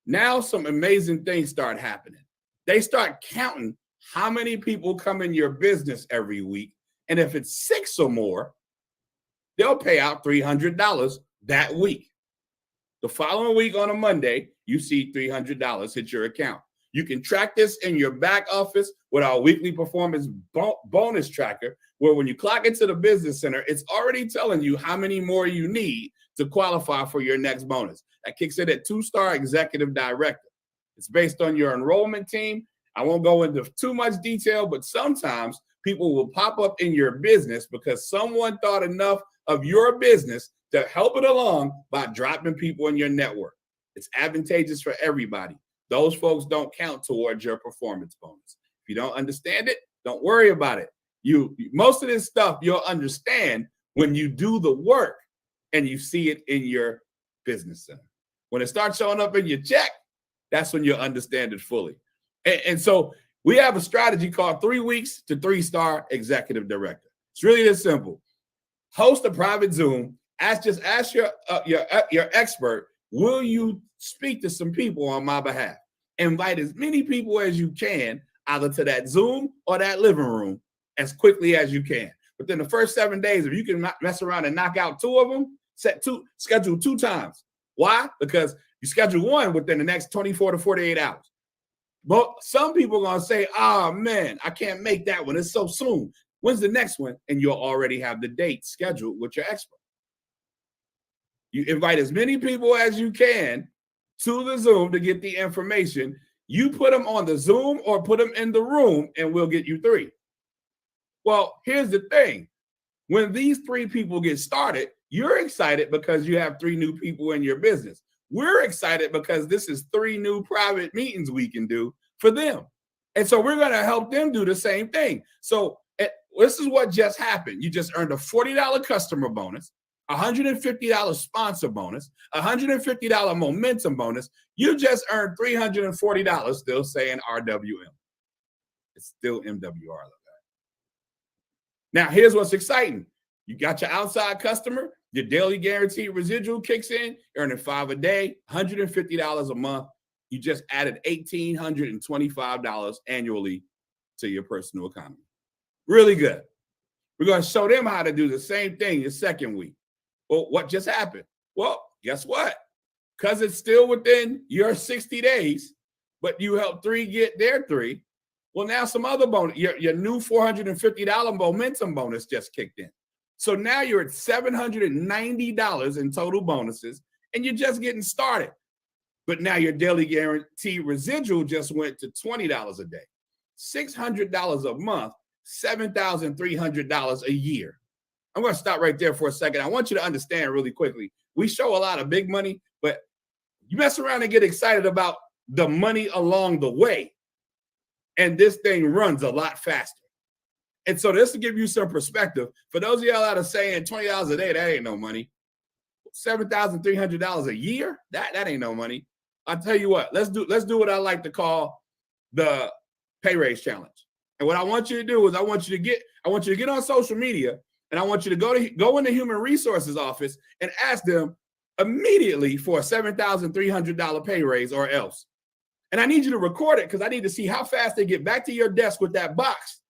Speaker 2: Now some amazing things start happening. They start counting how many people come in your business every week. And if it's 6 or more, they'll pay out $300 that week. The following week on a Monday, you see $300 hit your account. You can track this in your back office with our weekly performance bonus tracker, where when you clock into the business center, it's already telling you how many more you need to qualify for your next bonus. That kicks in at 2-star executive director. It's based on your enrollment team. I won't go into too much detail, but sometimes people will pop up in your business because someone thought enough of your business to help it along by dropping people in your network. It's advantageous for everybody. Those folks don't count towards your performance bonus. If you don't understand it, don't worry about it. Most of this stuff you'll understand when you do the work and you see it in your business center. When it starts showing up in your check, that's when you'll understand it fully. And so we have a strategy called 3 weeks to 3-star executive director. It's really this simple. Host a private Zoom. Ask your expert, will you speak to some people on my behalf? Invite as many people as you can, either to that Zoom or that living room, as quickly as you can. Within the first 7 days, if you can mess around and knock out 2 of them, schedule 2 times. Why? Because you schedule 1 within the next 24 to 48 hours. But some people are going to say, oh, man, I can't make that one. It's so soon. When's the next one? And you'll already have the date scheduled with your expert. You invite as many people as you can to the Zoom to get the information. You put them on the Zoom or put them in the room and we'll get you 3. Well, here's the thing. When these 3 people get started, you're excited because you have 3 new people in your business. We're excited because this is 3 new private meetings we can do for them. And so we're going to help them do the same thing. So this is what just happened. You just earned a $40 customer bonus, $150 sponsor bonus, $150 momentum bonus. You just earned $340, still saying RWM. It's still MWR. Now, here's what's exciting. You got your outside customer, your daily guaranteed residual kicks in, earning $5 a day, $150 a month. You just added $1,825 annually to your personal economy. Really good. We're going to show them how to do the same thing the second week. Well, what just happened? Well, guess what? Because it's still within your 60 days, but you helped 3 get their 3. Well, now some other bonus, your new $450 momentum bonus just kicked in. So now you're at $790 in total bonuses, and you're just getting started. But now your daily guarantee residual just went to $20 a day, $600 a month, $7,300 a year. I'm going to stop right there for a second. I want you to understand really quickly. We show a lot of big money, but you mess around and get excited about the money along the way. And this thing runs a lot faster. And so this to give you some perspective, for those of y'all that are saying $20 a day, that ain't no money. $7,300 a year, that ain't no money. I'll tell you what, let's do what I like to call the pay raise challenge. And what I want you to do is I want you to get on social media, and I want you to go in the human resources office and ask them immediately for a $7,300 pay raise or else. And I need you to record it because I need to see how fast they get back to your desk with that box.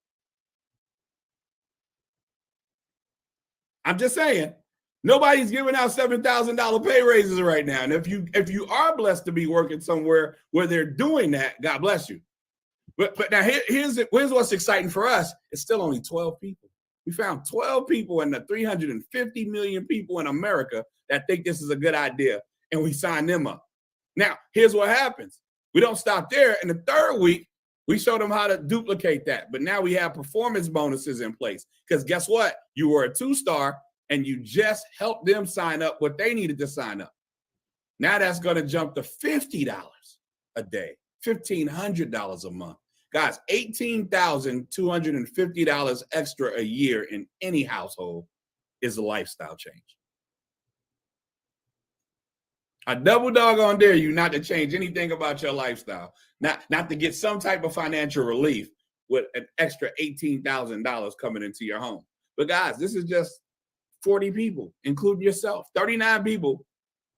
Speaker 2: I'm just saying, nobody's giving out $7,000 pay raises right now. And if you are blessed to be working somewhere where they're doing that, God bless you. But now here's what's exciting for us. It's still only 12 people. We found 12 people in the 350 million people in America that think this is a good idea, and we signed them up. Now, here's what happens. We don't stop there. In the 3rd week, we showed them how to duplicate that. But now we have performance bonuses in place. Because guess what? You were a 2-star, and you just helped them sign up what they needed to sign up. Now that's going to jump to $50 a day, $1,500 a month. Guys, $18,250 extra a year in any household is a lifestyle change. I double dog on dare you not to change anything about your lifestyle, not to get some type of financial relief with an extra $18,000 coming into your home. But guys, this is just 40 people, including yourself. 39 people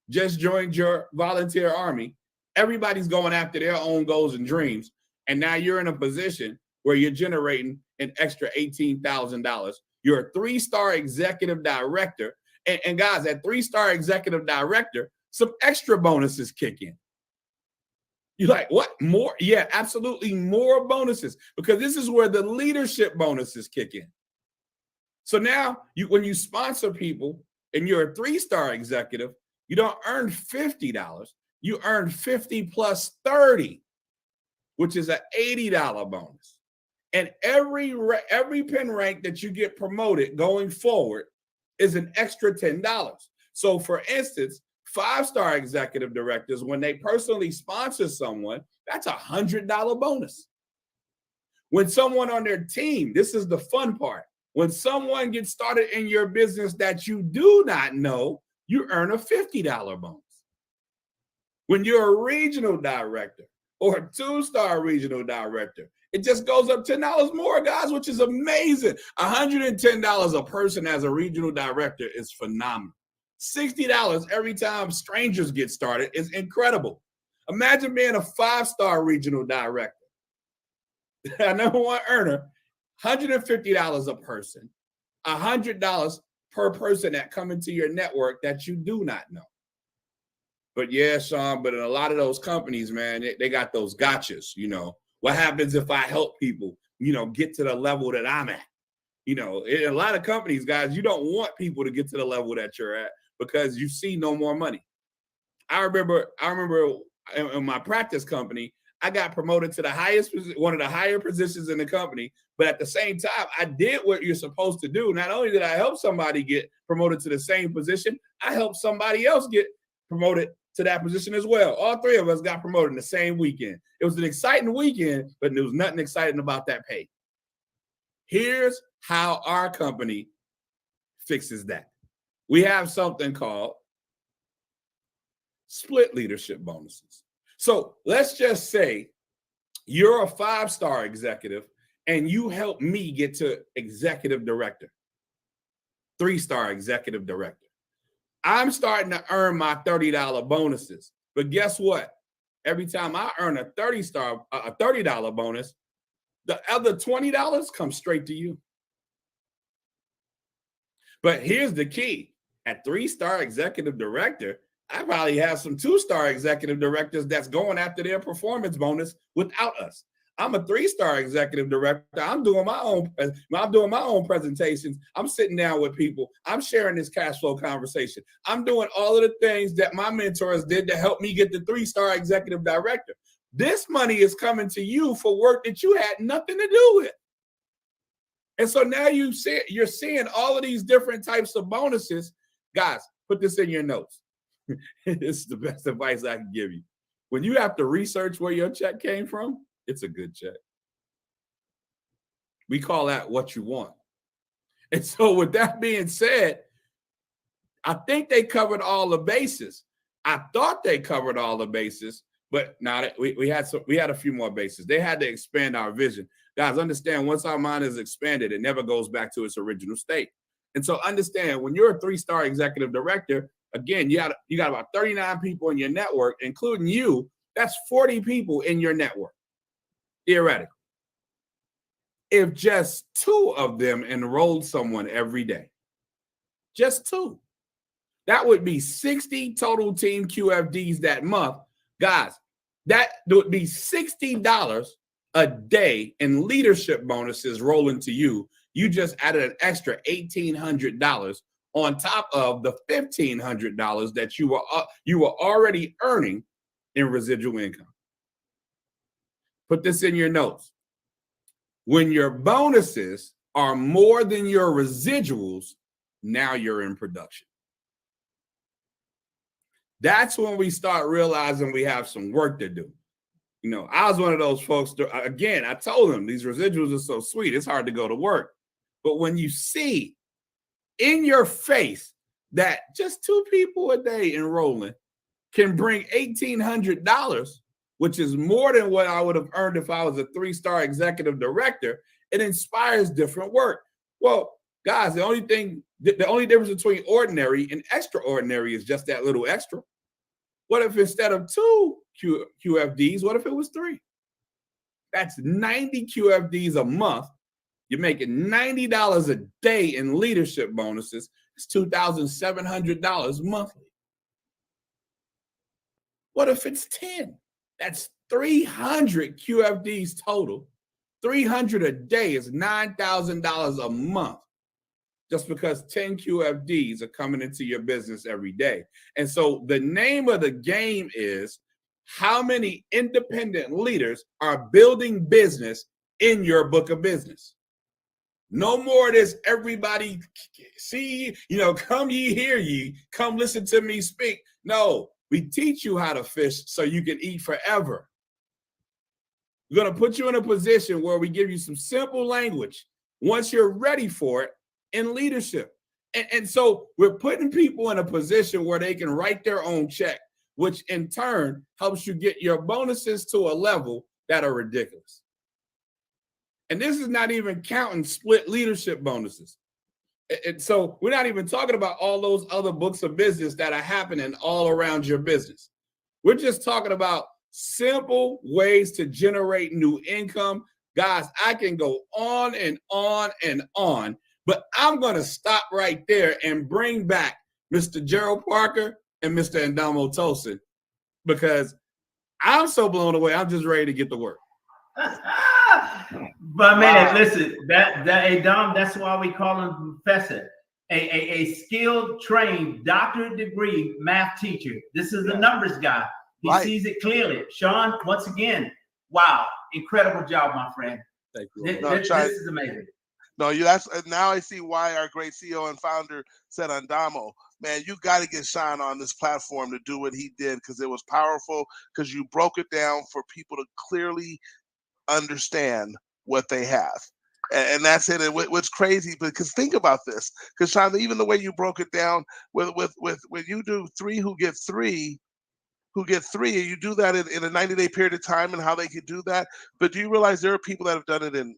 Speaker 2: just joined your volunteer army. Everybody's going after their own goals and dreams. And now you're in a position where you're generating an extra $18,000. You're a 3-star executive director. And guys, that 3-star executive director, some extra bonuses kick in. You're like, what? More? Yeah, absolutely more bonuses, because this is where the leadership bonuses kick in. So now when you sponsor people and you're a 3-star executive, you don't earn $50. You earn 50 plus 30, which is an $80 bonus. And every pin rank that you get promoted going forward is an extra $10. So for instance, 5-star executive directors, when they personally sponsor someone, that's a $100 bonus. When someone on their team, this is the fun part, when someone gets started in your business that you do not know, you earn a $50 bonus. When you're a regional director or a 2-star regional director, it just goes up $10 more, guys, which is amazing. $110 a person as a regional director is phenomenal. $60 every time strangers get started is incredible. Imagine being a 5-star regional director. A #1 earner, $150 a person, $100 per person that come into your network that you do not know. But yeah, Sean, but in a lot of those companies, man, they got those gotchas, What happens if I help people, get to the level that I'm at? In a lot of companies, guys, you don't want people to get to the level that you're at because you see no more money. I remember in my practice company, I got promoted to the highest, one of the higher positions in the company. But at the same time, I did what you're supposed to do. Not only did I help somebody get promoted to the same position, I helped somebody else get promoted to that position as well. All three of us got promoted in the same weekend. It was an exciting weekend, but there was nothing exciting about that pay. Here's how our company fixes that. We have something called split leadership bonuses. So let's just say you're a 5-star executive and you help me get to executive director, 3-star executive director. I'm starting to earn my $30 bonuses. But guess what? Every time I earn a $30 bonus, the other $20 comes straight to you. But here's the key. At 3-star executive director, I probably have some 2-star executive directors that's going after their performance bonus without us. I'm a 3-star executive director. I'm doing my own presentations. I'm sitting down with people. I'm sharing this cash flow conversation. I'm doing all of the things that my mentors did to help me get the 3-star executive director. This money is coming to you for work that you had nothing to do with. And so now you're seeing all of these different types of bonuses. Guys, put this in your notes. This is the best advice I can give you. When you have to research where your check came from, it's a good check. We call that what you want. And so with that being said, I think they covered all the bases. I thought they covered all the bases, but now we had a few more bases. They had to expand our vision. Guys, understand, once our mind is expanded, it never goes back to its original state. And so understand, when you're a 3-star executive director, again, you got about 39 people in your network, including you. That's 40 people in your network, theoretically. If just 2 of them enrolled someone every day, just 2, that would be 60 total team QFDs that month. Guys, that would be $60 a day in leadership bonuses rolling to you. You just added an extra $1,800 on top of the $1,500 that you were already earning in residual income. Put this in your notes. When your bonuses are more than your residuals, now you're in production. That's when we start realizing we have some work to do. You know, I was one of those folks, again, I told them these residuals are so sweet, it's hard to go to work. But when you see in your face that just 2 people a day enrolling can bring $1,800, which is more than what I would have earned if I was a 3-star executive director, it inspires different work. Well, guys, the only difference between ordinary and extraordinary is just that little extra. What if instead of 2 QFDs, what if it was 3? That's 90 QFDs a month. You're making $90 a day in leadership bonuses. It's $2,700 monthly. What if it's 10? That's 300 QFDs total. 300 a day is $9,000 a month, just because 10 QFDs are coming into your business every day. And so the name of the game is how many independent leaders are building business in your book of business. No more of this, everybody see, come ye, hear ye, come listen to me speak. No, we teach you how to fish so you can eat forever. We're going to put you in a position where we give you some simple language once you're ready for it in leadership. And so we're putting people in a position where they can write their own check, which in turn helps you get your bonuses to a level that are ridiculous. And this is not even counting split leadership bonuses. And so we're not even talking about all those other books of business that are happening all around your business. We're just talking about simple ways to generate new income. Guys, I can go on and on and on, but I'm going to stop right there and bring back Mr. Gerald Parker and Mr. Andamo Tolson, because I'm so blown away. I'm just ready to get to work.
Speaker 3: But man, listen, that Dom, that's why we call him professor, a skilled, trained, doctorate degree math teacher. This is the numbers guy. He sees it clearly. Sean, once again, Wow, incredible job, my friend.
Speaker 2: Thank you.
Speaker 3: This is amazing.
Speaker 4: No, that's now I see why our great CEO and founder said Andamo. Man, you got to get Sean on this platform to do what he did, because it was powerful, because you broke it down for people to clearly understand what they have. And that's it. And what's crazy, because think about this, because Sean, even the way you broke it down with when you do three who get three, you do that in a 90-day period of time, and how they could do that. But do you realize there are people that have done it in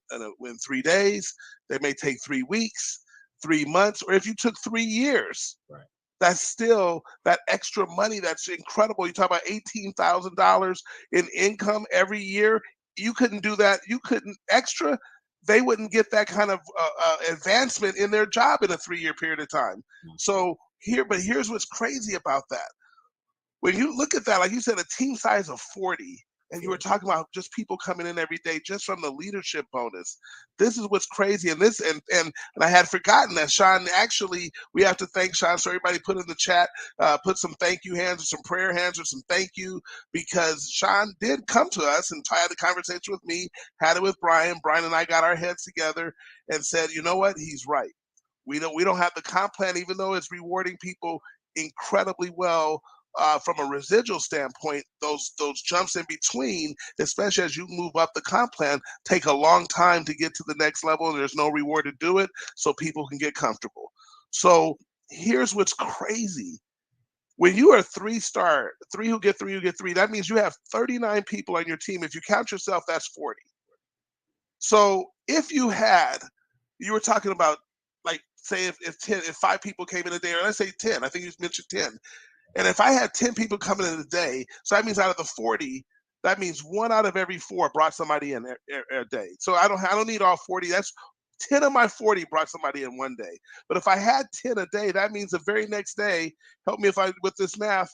Speaker 4: 3 days? They may take 3 weeks, 3 months, or if you took 3 years,
Speaker 2: right?
Speaker 4: That's still that extra money. That's incredible. You talk about $18,000 in income every year. You couldn't do that. You couldn't extra. They wouldn't get that kind of advancement in their job in a 3-year period of time. So here's what's crazy about that. When you look at that, like you said, a team size of 40, and you were talking about just people coming in every day just from the leadership bonus. This is what's crazy. And this, and I had forgotten that Sean, actually, we have to thank Sean. So everybody put in the chat, put some thank you hands or some prayer hands or some thank you, because Sean did come to us and had a conversation with me, had it with Brian. Brian and I got our heads together and said, you know what? He's right. We don't have the comp plan, even though it's rewarding people incredibly well. From a residual standpoint, those jumps in between, especially as you move up the comp plan, take a long time to get to the next level, and there's no reward to do it, so people can get comfortable. So here's what's crazy. When you are 3-star, three who get three, that means you have 39 people on your team. If you count yourself, that's 40. So if you were talking about, like, say if 5 people came in a day, or let's say 10, I think you mentioned 10. And if I had 10 people coming in a day, so that means out of the 40, that means 1 out of every 4 brought somebody in a day. So I don't need all 40. That's 10 of my 40 brought somebody in one day. But if I had 10 a day, that means the very next day, help me with this math,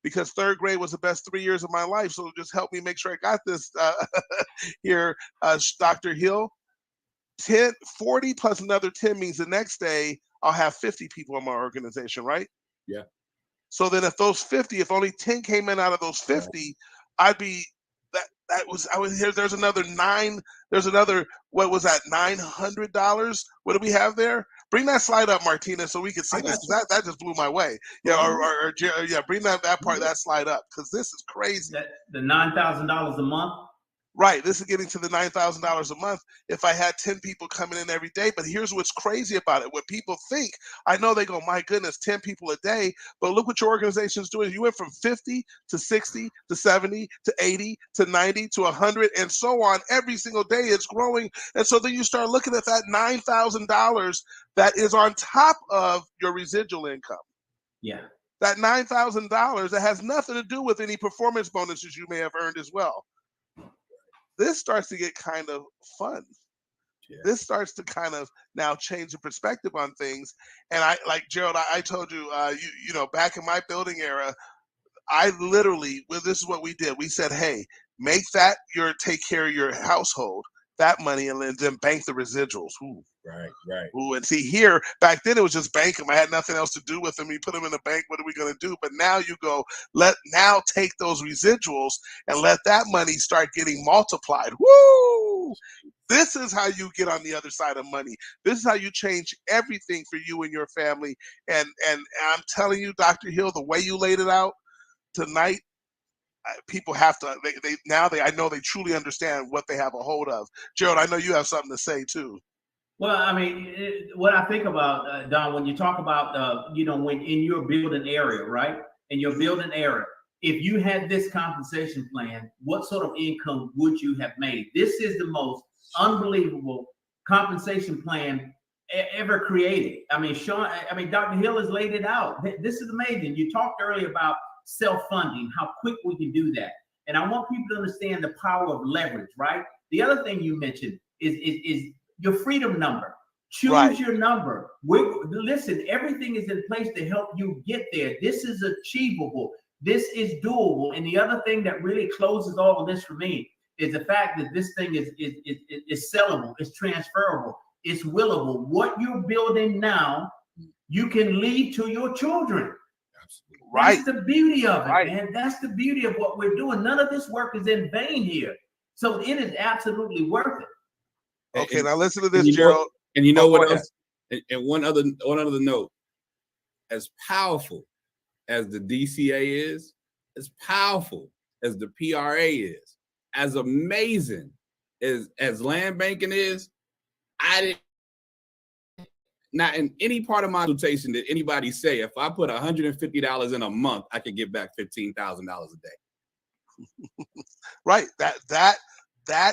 Speaker 4: because 3rd grade was the best 3 years of my life. So just help me make sure I got this here, Dr. Hill. 40 plus another 10 means the next day I'll have 50 people in my organization, right?
Speaker 2: Yeah.
Speaker 4: So then if only 10 came in out of those 50, I'd be, there's another what was that, $900? What do we have there? Bring that slide up, Martina, so we can see this. That just blew my way. Yeah, or bring that slide up, because this is crazy.
Speaker 3: The $9,000 a month?
Speaker 4: Right, this is getting to the $9,000 a month if I had 10 people coming in every day. But here's what's crazy about it. What people think, I know they go, my goodness, 10 people a day, but look what your organization's doing. You went from 50 to 60 to 70 to 80 to 90 to 100 and so on. Every single day it's growing. And so then you start looking at that $9,000 that is on top of your residual income.
Speaker 3: Yeah.
Speaker 4: That $9,000 that has nothing to do with any performance bonuses you may have earned as well. This starts to get kind of fun. Yeah. This starts to kind of now change the perspective on things. And like Gerald, I told you, back in my building era, this is what we did. We said, hey, make that take care of your household, that money, and then bank the residuals. Ooh.
Speaker 2: Right.
Speaker 4: Ooh, and see here, back then it was just bank them. I had nothing else to do with them. You put them in the bank, what are we going to do? But now you go, now take those residuals and let that money start getting multiplied. Woo! This is how you get on the other side of money. This is how you change everything for you and your family. And I'm telling you, Dr. Hill, the way you laid it out tonight, people have to, I know they truly understand what they have a hold of. Gerald, I know you have something to say too.
Speaker 3: Well, I mean, what I think about, Don, when you talk about, when in your building area, right? In your building area, if you had this compensation plan, what sort of income would you have made? This is the most unbelievable compensation plan ever created. I mean, Dr. Hill has laid it out. This is amazing. You talked earlier about self-funding, how quick we can do that. And I want people to understand the power of leverage, right? The other thing you mentioned is your freedom number. Choose your number. Listen, everything is in place to help you get there. This is achievable. This is doable. And the other thing that really closes all of this for me is the fact that this thing is sellable, it's transferable, it's willable. What you're building now, you can leave to your children.
Speaker 4: Right.
Speaker 3: That's the beauty of it, man. That's the beauty of what we're doing. None of this work is in vain here. So it is absolutely worth it.
Speaker 4: Okay, now listen to this,
Speaker 2: and you
Speaker 4: Gerald.
Speaker 2: And you know what
Speaker 4: go
Speaker 2: else? And one other note, as powerful as the DCA is, as powerful as the PRA is, as amazing as land banking is, I didn't, not in any part of my consultation did anybody say if I put $150 in a month, I could get back $15,000 a day.
Speaker 4: Right. That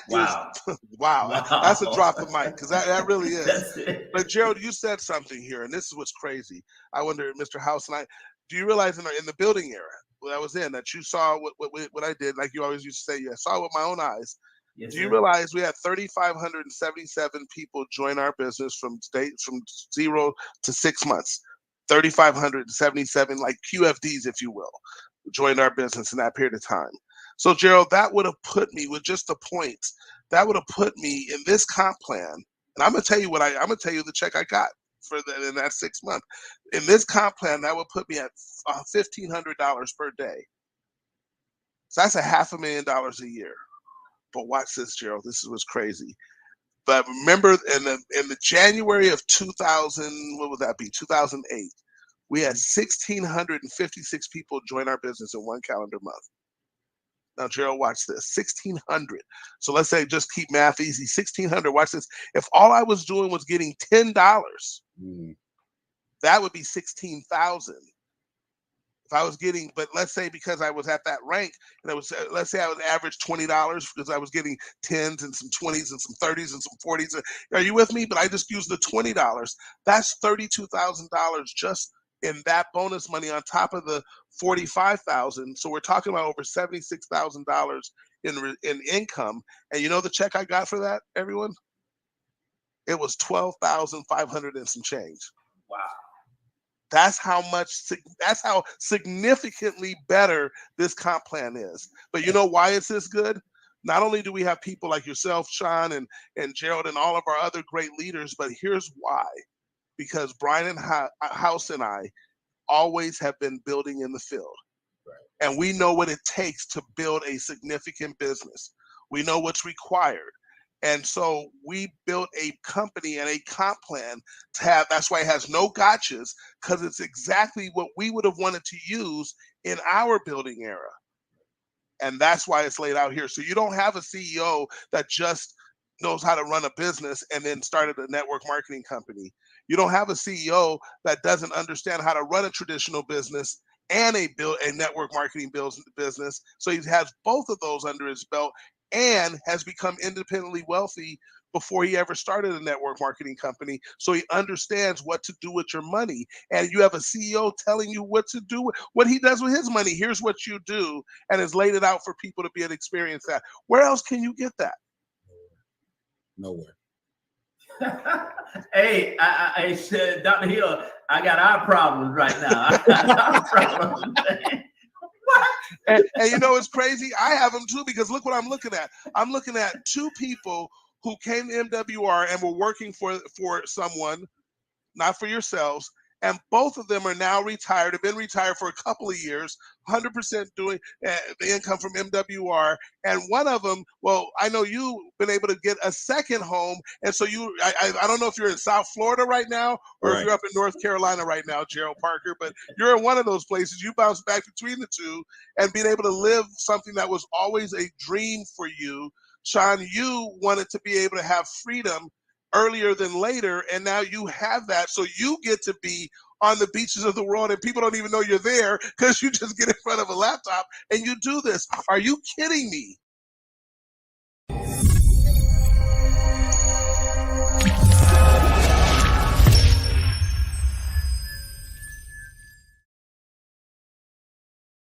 Speaker 3: Wow.
Speaker 4: is wow. That's a drop of mic, because that really is.
Speaker 3: That's it.
Speaker 4: But Gerald, you said something here, and this is what's crazy. I wonder, Mr. House and I, do you realize in the building era that I was in, that you saw what I did, like you always used to say, I saw with my own eyes.
Speaker 3: Yes,
Speaker 4: Do you
Speaker 3: sir.
Speaker 4: realize we had 3,577 people join our business from 0 to 6 months? 3,577, like QFDs, if you will, joined our business in that period of time. So, Gerald, that would have put me, with just the points, that would have put me in this comp plan. And I'm gonna tell you the check I got for in that 6 month. In this comp plan, that would put me at $1,500 per day. So that's $500,000 a year. But watch this, Gerald. This is what's crazy. But remember, in the January of 2000, what would that be? 2008, we had 1,656 people join our business in one calendar month. Now, Gerald, watch this. 1,600. So let's say, just keep math easy. 1,600. Watch this. If all I was doing was getting $10, that would be 16,000. If I was getting, but let's say because I was at that rank, and let's say I would average $20 because I was getting 10s and some 20s and some 30s and some 40s. Are you with me? But I just used the $20. That's $32,000 just in that bonus money on top of the $45,000. So we're talking about over $76,000 in income. And you know the check I got for that, everyone? It was $12,500 and some change.
Speaker 3: Wow.
Speaker 4: That's how significantly better this comp plan is. But you know why it's this good? Not only do we have people like yourself, Sean, and Gerald, and all of our other great leaders, but here's why. Because Brian House and I always have been building in the field. Right. And we know what it takes to build a significant business. We know what's required. And so we built a company and a comp plan to have, that's why it has no gotchas, because it's exactly what we would have wanted to use in our building era. And that's why it's laid out here. So you don't have a CEO that just knows how to run a business and then started a network marketing company. You don't have a CEO that doesn't understand how to run a traditional business and a network marketing business. So he has both of those under his belt and has become independently wealthy before he ever started a network marketing company. So he understands what to do with your money. And you have a CEO telling you what to do, what he does with his money. Here's what you do, and has laid it out for people to be able to experience that. Where else can you get that?
Speaker 2: Nowhere.
Speaker 3: Hey, I said, Dr. Hill, I got our problems right now. I got our problems.
Speaker 4: And you know, it's crazy. I have them too, because look what I'm looking at. I'm looking at two people who came to MWR and were working for someone, not for yourselves. And both of them are now retired, have been retired for a couple of years, 100% doing the income from MWR. And one of them, well, I know you've been able to get a second home. And so I don't know if you're in South Florida right now, or if you're up in North Carolina right now, Gerald Parker, but you're in one of those places. You bounce back between the two and being able to live something that was always a dream for you. Sean, you wanted to be able to have freedom earlier than later, and now you have that, so you get to be on the beaches of the world and people don't even know you're there because you just get in front of a laptop and you do this. Are you kidding me?